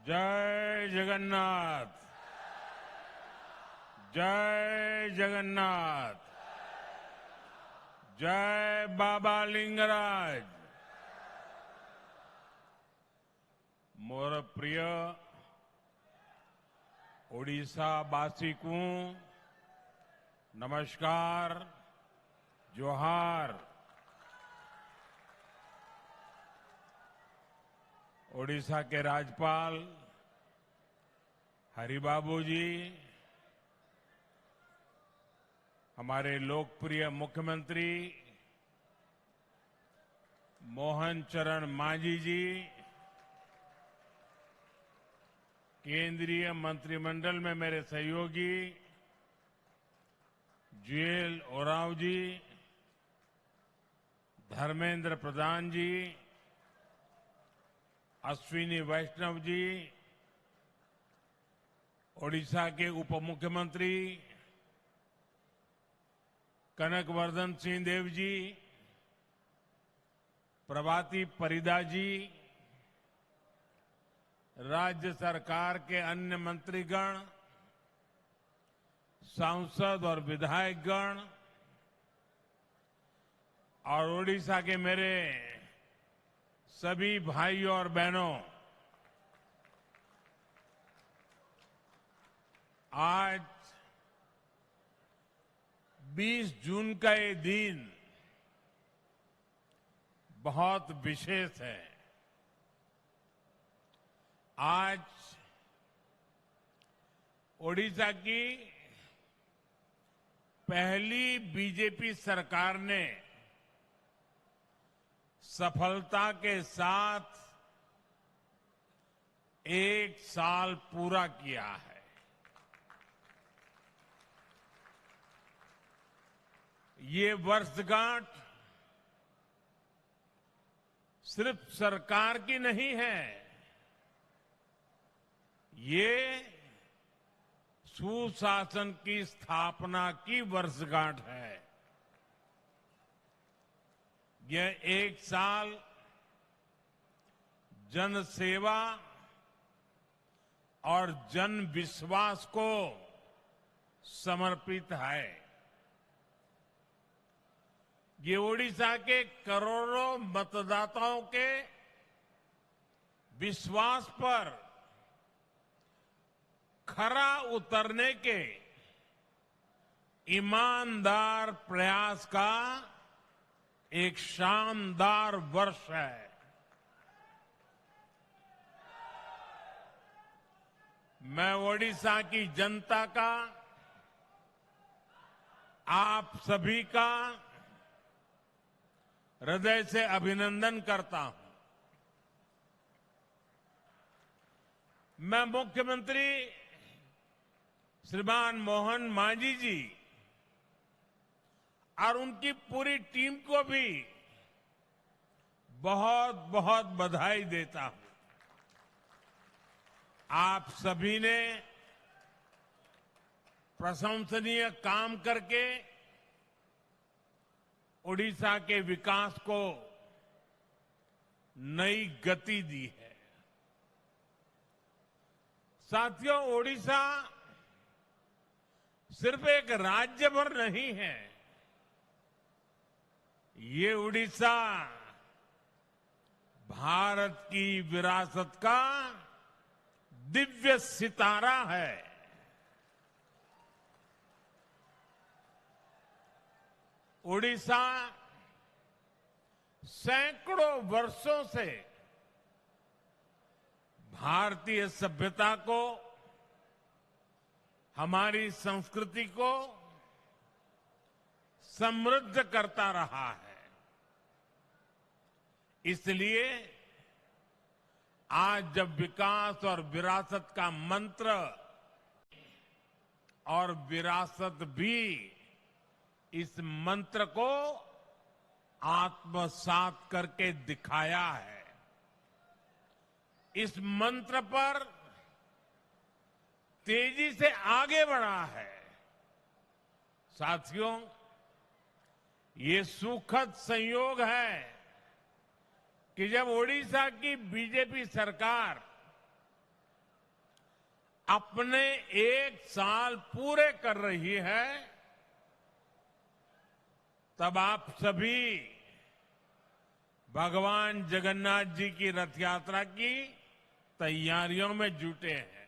जय जगन्नाथ। जय जगन्नाथ। जय बाबा लिंगराज। मोर प्रिय ओडिशा वासी को नमस्कार, जोहार। ओडिशा के राज्यपाल हरिबाबू जी, हमारे लोकप्रिय मुख्यमंत्री मोहन चरण मांझी जी, केंद्रीय मंत्रिमंडल में मेरे सहयोगी जुएल ओरांव जी, धर्मेंद्र प्रधान जी, अश्विनी वैष्णव जी, ओडिशा के उप मुख्यमंत्री कनकवर्धन सिंह देव जी, प्रभाती परिदा जी, राज्य सरकार के अन्य मंत्रीगण, सांसद और विधायकगण और ओडिशा के मेरे सभी भाइयों और बहनों, आज 20 जून का ये दिन बहुत विशेष है। आज ओडिशा की पहली बीजेपी सरकार ने सफलता के साथ 1 साल पूरा किया है। ये वर्षगांठ सिर्फ सरकार की नहीं है, ये सुशासन की स्थापना की वर्षगांठ है। यह 1 साल जन सेवा और जन विश्वास को समर्पित है। ये ओडिशा के करोड़ों मतदाताओं के विश्वास पर खरा उतरने के ईमानदार प्रयास का एक शानदार वर्ष है। मैं ओडिशा की जनता का, आप सभी का हृदय से अभिनंदन करता हूं। मैं मुख्यमंत्री श्रीमान मोहन मांझी जी और उनकी पूरी टीम को भी बहुत बहुत बधाई देता हूं। आप सभी ने प्रशंसनीय काम करके ओडिशा के विकास को नई गति दी है। साथियों, ओडिशा सिर्फ एक राज्य भर नहीं है, ये ओडिशा भारत की विरासत का दिव्य सितारा है। ओडिशा सैकड़ों वर्षों से भारतीय सभ्यता को, हमारी संस्कृति को समृद्ध करता रहा है। इसलिए आज जब विकास और विरासत का मंत्र और विरासत भी इस मंत्र को आत्मसात करके दिखाया है, इस मंत्र पर तेजी से आगे बढ़ा है। साथियों, ये सुखद संयोग है कि जब ओडिशा की बीजेपी सरकार अपने 1 साल पूरे कर रही है, तब आप सभी भगवान जगन्नाथ जी की रथ यात्रा की तैयारियों में जुटे हैं।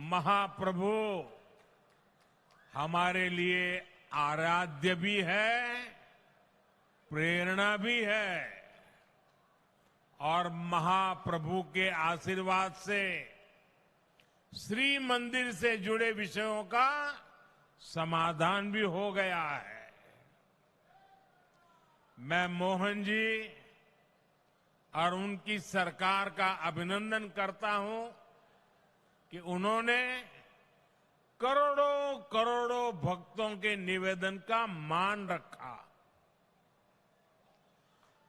महाप्रभु हमारे लिए आराध्य भी है, प्रेरणा भी है और महाप्रभु के आशीर्वाद से श्री मंदिर से जुड़े विषयों का समाधान भी हो गया है। मैं मोहन जी और उनकी सरकार का अभिनंदन करता हूं कि उन्होंने करोड़ों करोड़ों भक्तों के निवेदन का मान रखा।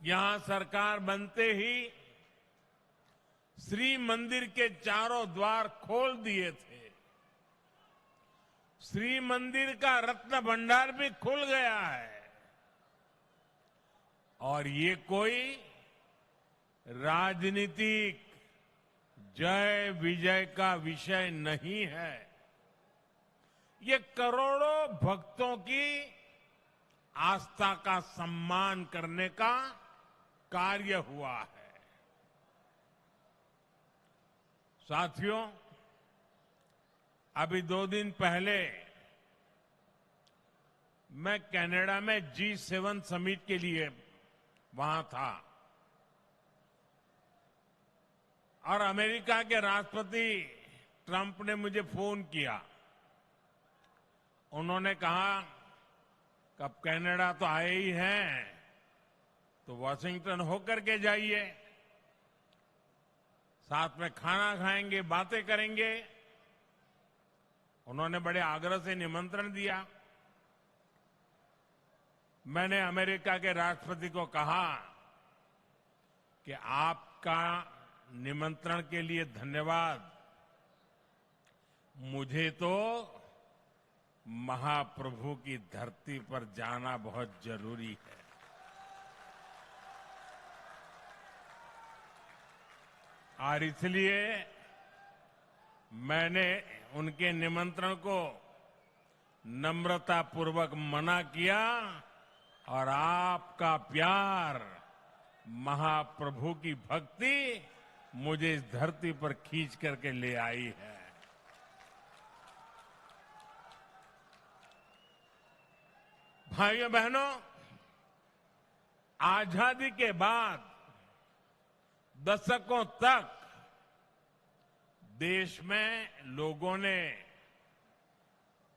यहां सरकार बनते ही श्री मंदिर के चारों द्वार खोल दिए थे। श्री मंदिर का रत्न भंडार भी खुल गया है और ये कोई राजनीतिक जय विजय का विषय नहीं है। ये करोड़ों भक्तों की आस्था का सम्मान करने का कार्य हुआ है। साथियों, अभी 2 दिन पहले मैं कनाडा में G7 समिट के लिए वहां था और अमेरिका के राष्ट्रपति ट्रंप ने मुझे फोन किया। उन्होंने कहा कि अब कनाडा तो आए ही हैं, तो वॉशिंगटन होकर के जाइए, साथ में खाना खाएंगे, बातें करेंगे। उन्होंने बड़े आग्रह से निमंत्रण दिया। मैंने अमेरिका के राष्ट्रपति को कहा कि आपका निमंत्रण के लिए धन्यवाद, मुझे तो महाप्रभु की धरती पर जाना बहुत जरूरी है। और इसलिए मैंने उनके निमंत्रण को नम्रतापूर्वक मना किया और आपका प्यार, महाप्रभु की भक्ति मुझे इस धरती पर खींच करके ले आई है। भाइयों बहनों, आजादी के बाद दशकों तक देश में लोगों ने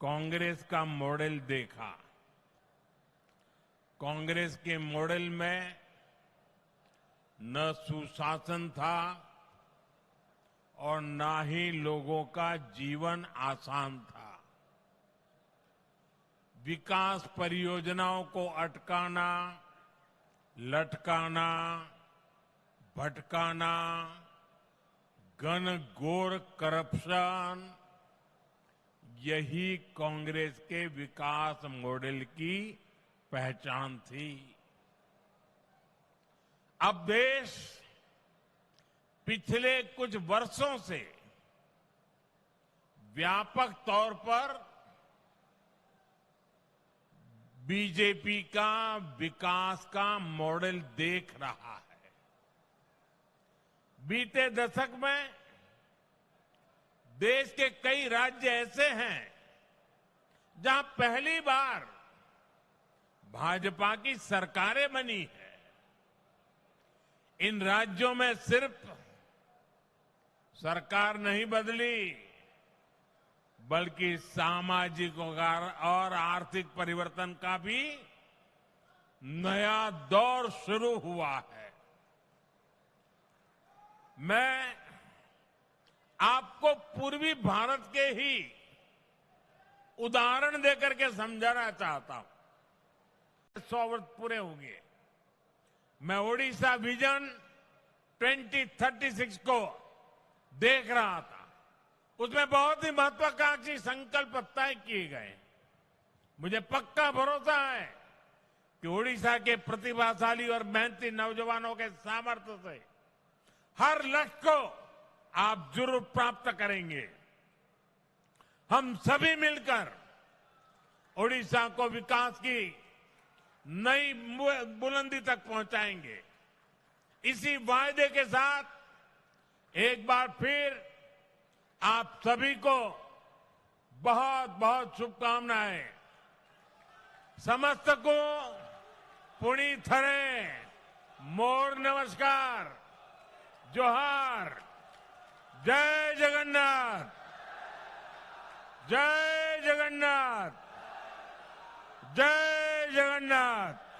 कांग्रेस का मॉडल देखा। कांग्रेस के मॉडल में न सुशासन था और न ही लोगों का जीवन आसान था। विकास परियोजनाओं को अटकाना, लटकाना, भटकाना, घनघोर करप्शन, यही कांग्रेस के विकास मॉडल की पहचान थी। अब देश पिछले कुछ वर्षों से व्यापक तौर पर बीजेपी का विकास का मॉडल देख रहा है। बीते दशक में देश के कई राज्य ऐसे हैं जहां पहली बार भाजपा की सरकारें बनी है। इन राज्यों में सिर्फ सरकार नहीं बदली, बल्कि सामाजिक और आर्थिक परिवर्तन का भी नया दौर शुरू हुआ है। मैं आपको पूर्वी भारत के ही उदाहरण देकर के समझाना चाहता हूं। 100 वर्ष पूरे होंगे। मैं ओडिशा विजन 2036 को देख रहा था। उसमें बहुत ही महत्वाकांक्षी संकल्प तय किए गए। मुझे पक्का भरोसा है कि ओडिशा के प्रतिभाशाली और मेहनती नौजवानों के सामर्थ्य से हर लक्ष्य को आप जरूर प्राप्त करेंगे। हम सभी मिलकर ओडिशा को विकास की नई बुलंदी तक पहुंचाएंगे। इसी वायदे के साथ एक बार फिर आप सभी को बहुत बहुत शुभकामनाएं। समस्त को पुणी थरे मोर नमस्कार, जोहार, जय जगन्नाथ, जय जगन्नाथ, जय जगन्नाथ।